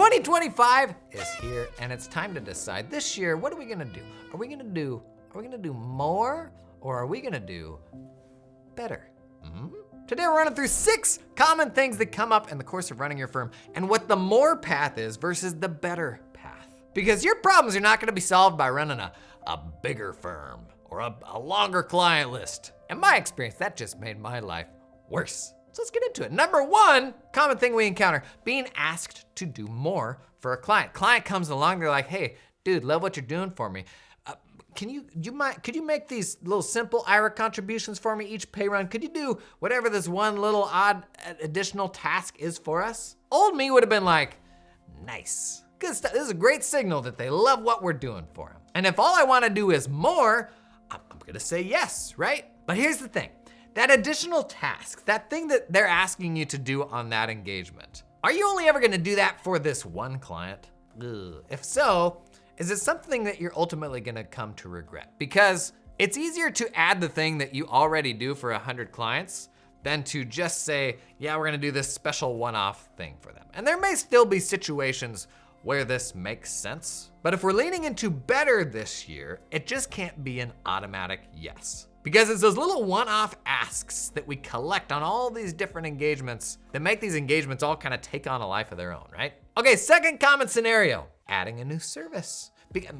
2025 is here, and it's time to decide this year, what are we gonna do? Are we gonna do more, or are we gonna do better? Today we're running through 6 common things that come up in the course of running your firm and what the more path is versus the better path. Because your problems are not gonna be solved by running a bigger firm or a longer client list. In my experience, that just made my life worse. So let's get into it. Number 1 common thing we encounter, being asked to do more for a client. Client comes along, they're like, hey, dude, love what you're doing for me. Could you make these little simple IRA contributions for me each pay run? Could you do whatever this one little odd additional task is for us? Old me would have been like, nice. Good stuff. This is a great signal that they love what we're doing for them. And if all I want to do is more, I'm gonna say yes, right? But here's the thing. That additional task, that thing that they're asking you to do on that engagement, are you only ever gonna do that for this one client? Ugh. If so, is it something that you're ultimately gonna come to regret? Because it's easier to add the thing that you already do for 100 clients than to just say, yeah, we're gonna do this special one-off thing for them. And there may still be situations where this makes sense, but if we're leaning into better this year, it just can't be an automatic yes. Because it's those little one-off asks that we collect on all these different engagements that make these engagements all kind of take on a life of their own, right? Okay, second common scenario, adding a new service.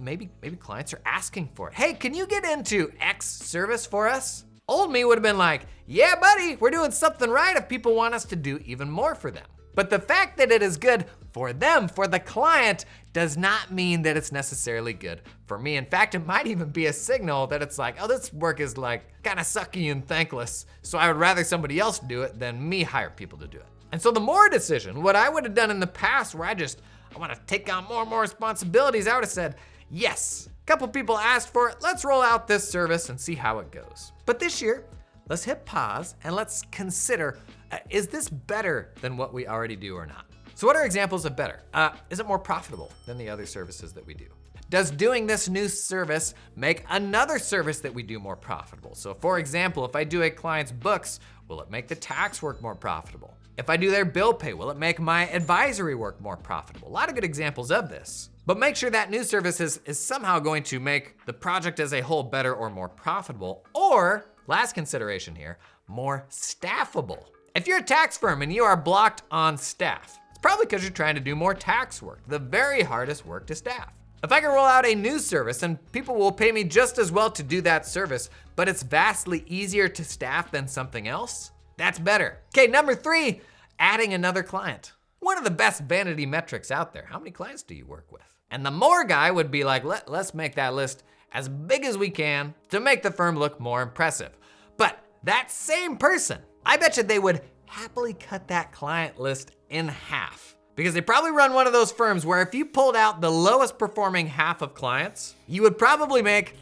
Maybe clients are asking for it. Hey, can you get into X service for us? Old me would have been like, yeah, buddy, we're doing something right if people want us to do even more for them. But the fact that it is good for them, for the client, does not mean that it's necessarily good for me. In fact, it might even be a signal that it's like, oh, this work is like kind of sucky and thankless, so I would rather somebody else do it than me hire people to do it. And so the more decision, what I would have done in the past where I want to take on more and more responsibilities, I would have said, yes, a couple people asked for it, let's roll out this service and see how it goes. But this year, let's hit pause and let's consider, is this better than what we already do or not? So what are examples of better? Is it more profitable than the other services that we do? Does doing this new service make another service that we do more profitable? So for example, if I do a client's books, will it make the tax work more profitable? If I do their bill pay, will it make my advisory work more profitable? A lot of good examples of this. But make sure that new service is somehow going to make the project as a whole better or more profitable, or, last consideration here, more staffable. If you're a tax firm and you are blocked on staff, it's probably because you're trying to do more tax work, the very hardest work to staff. If I can roll out a new service and people will pay me just as well to do that service, but it's vastly easier to staff than something else, that's better. Okay, number 3, adding another client. One of the best vanity metrics out there. How many clients do you work with? And the more guy would be like, let's make that list as big as we can to make the firm look more impressive. But that same person, I bet you they would happily cut that client list in half. Because they probably run one of those firms where if you pulled out the lowest performing half of clients, you would probably make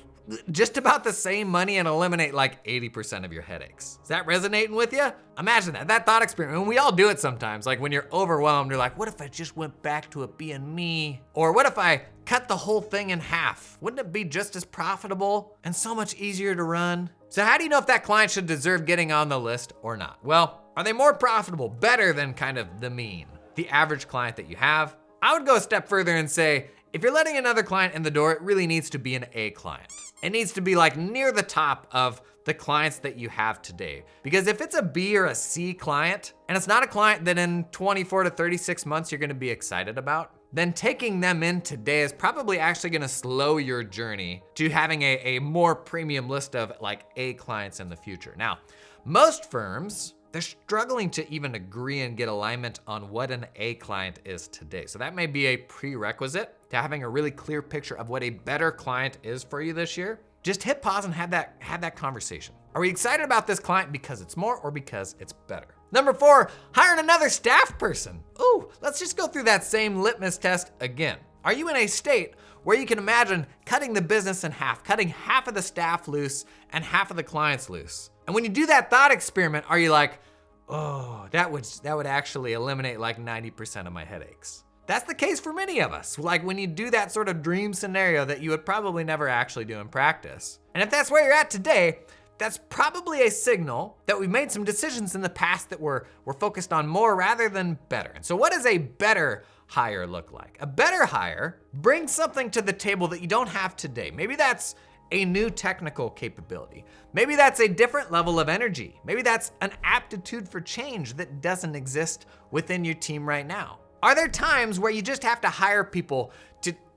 just about the same money and eliminate like 80% of your headaches. Is that resonating with you? Imagine that thought experiment. And we all do it sometimes. Like when you're overwhelmed, you're like, what if I just went back to it being me? Or what if I cut the whole thing in half? Wouldn't it be just as profitable and so much easier to run? So how do you know if that client should deserve getting on the list or not? Well, are they more profitable, better than kind of the mean, the average client that you have? I would go a step further and say, if you're letting another client in the door, it really needs to be an A client. It needs to be like near the top of the clients that you have today. Because if it's a B or a C client, and it's not a client that in 24 to 36 months you're gonna be excited about, then taking them in today is probably actually gonna slow your journey to having a more premium list of like A clients in the future. Now, most firms, they're struggling to even agree and get alignment on what an A client is today. So that may be a prerequisite to having a really clear picture of what a better client is for you this year. Just hit pause and have that conversation. Are we excited about this client because it's more or because it's better? Number 4, hiring another staff person. Ooh, let's just go through that same litmus test again. Are you in a state where you can imagine cutting the business in half, cutting half of the staff loose and half of the clients loose? And when you do that thought experiment, are you like, oh, that would actually eliminate like 90% of my headaches? That's the case for many of us. Like when you do that sort of dream scenario that you would probably never actually do in practice. And if that's where you're at today, that's probably a signal that we've made some decisions in the past that we're focused on more rather than better. And so what is a better hire look like? A better hire brings something to the table that you don't have today. Maybe that's a new technical capability. Maybe that's a different level of energy. Maybe that's an aptitude for change that doesn't exist within your team right now. Are there times where you just have to hire people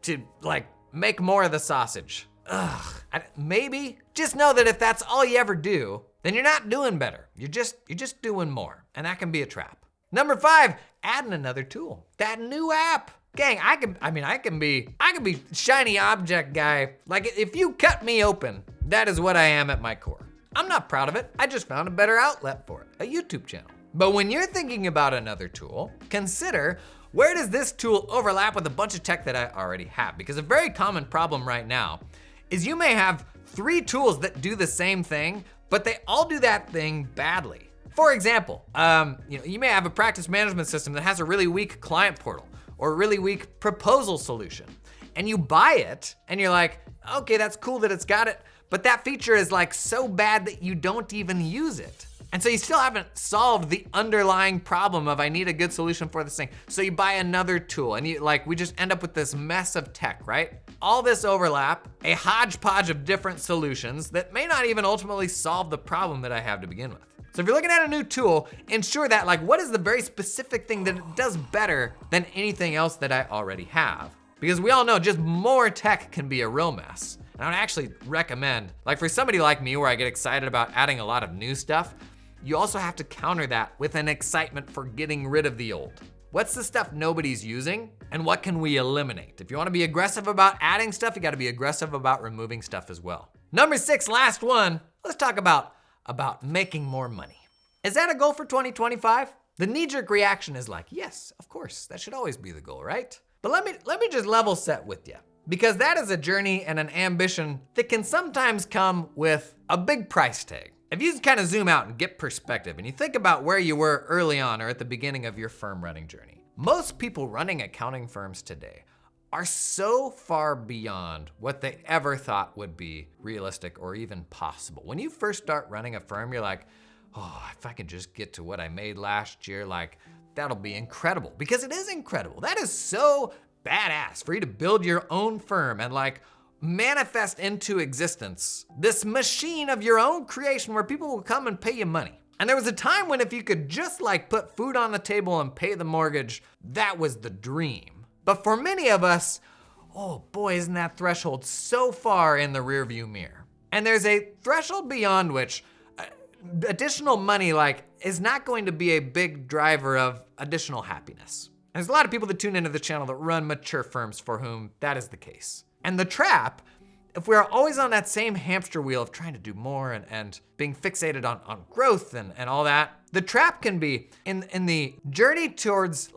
to like make more of the sausage? Maybe. Just know that if that's all you ever do, then you're not doing better. You're just doing more, and that can be a trap. Number 5, adding another tool. That new app. Gang, I can be shiny object guy. Like if you cut me open, that is what I am at my core. I'm not proud of it. I just found a better outlet for it, a YouTube channel. But when you're thinking about another tool, consider where does this tool overlap with a bunch of tech that I already have? Because a very common problem right now is you may have 3 tools that do the same thing, but they all do that thing badly. For example, you may have a practice management system that has a really weak client portal or a really weak proposal solution. And you buy it and you're like, okay, that's cool that it's got it, but that feature is like so bad that you don't even use it. And so you still haven't solved the underlying problem of I need a good solution for this thing. So you buy another tool and we just end up with this mess of tech, right? All this overlap, a hodgepodge of different solutions that may not even ultimately solve the problem that I have to begin with. So if you're looking at a new tool, ensure that what is the very specific thing that it does better than anything else that I already have? Because we all know just more tech can be a real mess. And I would actually recommend, for somebody like me where I get excited about adding a lot of new stuff, you also have to counter that with an excitement for getting rid of the old. What's the stuff nobody's using and what can we eliminate? If you wanna be aggressive about adding stuff, you gotta be aggressive about removing stuff as well. Number 6, last one, let's talk about making more money. Is that a goal for 2025? The knee-jerk reaction is yes, of course, that should always be the goal, right? But let me just level set with you, because that is a journey and an ambition that can sometimes come with a big price tag. If you kind of zoom out and get perspective and you think about where you were early on or at the beginning of your firm running journey, most people running accounting firms today are so far beyond what they ever thought would be realistic or even possible. When you first start running a firm, you're like, oh, if I could just get to what I made last year, that'll be incredible. Because it is incredible. That is so badass for you to build your own firm and manifest into existence this machine of your own creation where people will come and pay you money. And there was a time when if you could just put food on the table and pay the mortgage, that was the dream. But for many of us, oh boy, isn't that threshold so far in the rearview mirror. And there's a threshold beyond which additional money is not going to be a big driver of additional happiness. And there's a lot of people that tune into the channel that run mature firms for whom that is the case. And the trap, if we're always on that same hamster wheel of trying to do more and being fixated on growth and all that, the trap can be in the journey towards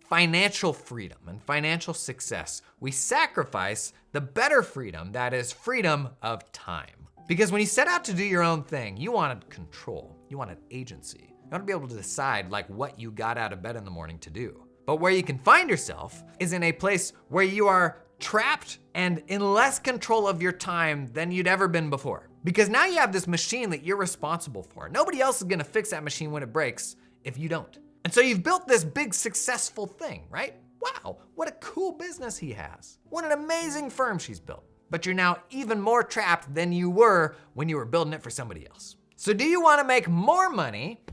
financial freedom and financial success, we sacrifice the better freedom, that is freedom of time. Because when you set out to do your own thing, you wanted control, you wanted agency. You want to be able to decide what you got out of bed in the morning to do. But where you can find yourself is in a place where you are trapped and in less control of your time than you'd ever been before. Because now you have this machine that you're responsible for. Nobody else is gonna fix that machine when it breaks if you don't. And so you've built this big successful thing, right? Wow, what a cool business he has. What an amazing firm she's built. But you're now even more trapped than you were when you were building it for somebody else. So do you wanna make more money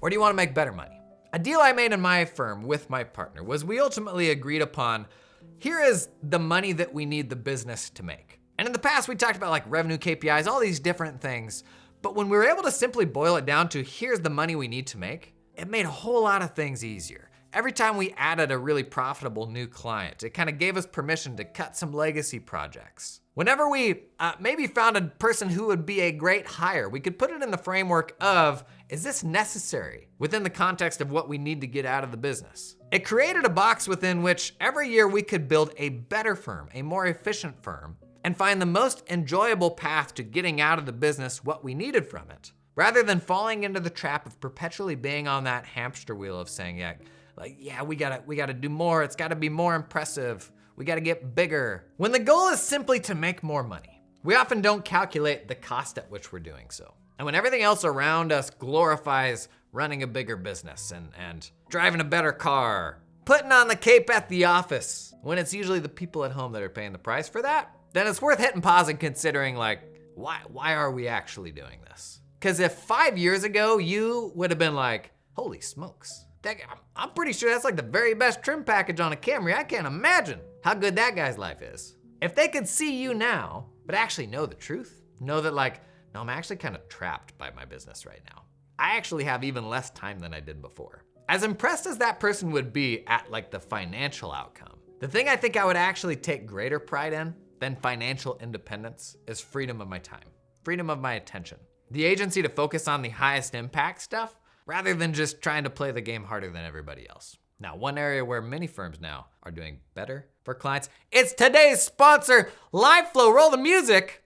or do you wanna make better money? A deal I made in my firm with my partner was we ultimately agreed upon, here is the money that we need the business to make. And in the past, we talked about revenue KPIs, all these different things. But when we were able to simply boil it down to here's the money we need to make, it made a whole lot of things easier. Every time we added a really profitable new client, it kind of gave us permission to cut some legacy projects. Whenever we maybe found a person who would be a great hire, we could put it in the framework of, is this necessary within the context of what we need to get out of the business? It created a box within which every year we could build a better firm, a more efficient firm, and find the most enjoyable path to getting out of the business what we needed from it, rather than falling into the trap of perpetually being on that hamster wheel of saying, we gotta do more, it's gotta be more impressive, we gotta get bigger. When the goal is simply to make more money, we often don't calculate the cost at which we're doing so. And when everything else around us glorifies running a bigger business and driving a better car, putting on the cape at the office when it's usually the people at home that are paying the price for that, then it's worth hitting pause and considering like, why are we actually doing this? Because if 5 years ago you would have been like, holy smokes, I'm pretty sure that's like the very best trim package on a Camry. I can't imagine how good that guy's life is. If they could see you now, but actually know the truth, know that like, no, I'm actually kind of trapped by my business right now. I actually have even less time than I did before. As impressed as that person would be at like the financial outcome, the thing I think I would actually take greater pride in than financial independence is freedom of my time, freedom of my attention. The agency to focus on the highest impact stuff rather than just trying to play the game harder than everybody else. Now, one area where many firms now are doing better for clients, it's today's sponsor, LiveFlow. Roll the music.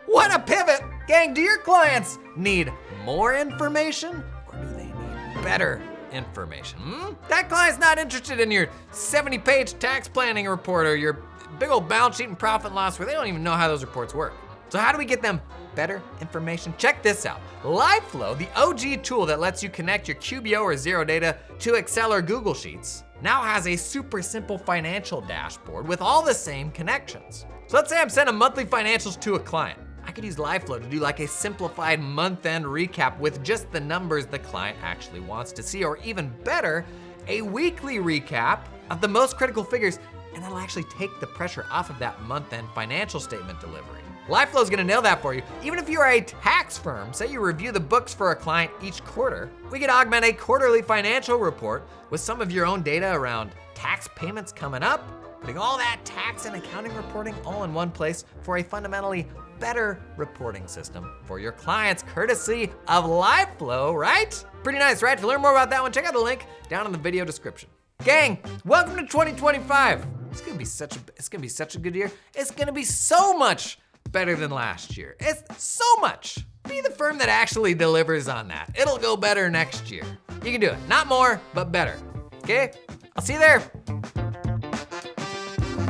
What a pivot! Gang, do your clients need more information or do they need better information? That client's not interested in your 70-page tax planning report or your big old balance sheet and profit and loss where they don't even know how those reports work. So how do we get them better information? Check this out. LiveFlow, the OG tool that lets you connect your QBO or Xero data to Excel or Google Sheets, now has a super simple financial dashboard with all the same connections. So let's say I'm sending monthly financials to a client. I could use LiveFlow to do like a simplified month-end recap with just the numbers the client actually wants to see, or even better, a weekly recap of the most critical figures, and that'll actually take the pressure off of that month-end financial statement delivery. LiveFlow is gonna nail that for you. Even if you're a tax firm, say you review the books for a client each quarter, we can augment a quarterly financial report with some of your own data around tax payments coming up, putting all that tax and accounting reporting all in one place for a fundamentally better reporting system for your clients, courtesy of LiveFlow, right? Pretty nice, right? To learn more about that one, check out the link down in the video description. Gang, welcome to 2025. It's gonna be such a good year. It's gonna be so much better than last year. It's so much. Be the firm that actually delivers on that. It'll go better next year. You can do it. Not more, but better. Okay? I'll see you there.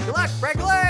Good luck, break a leg.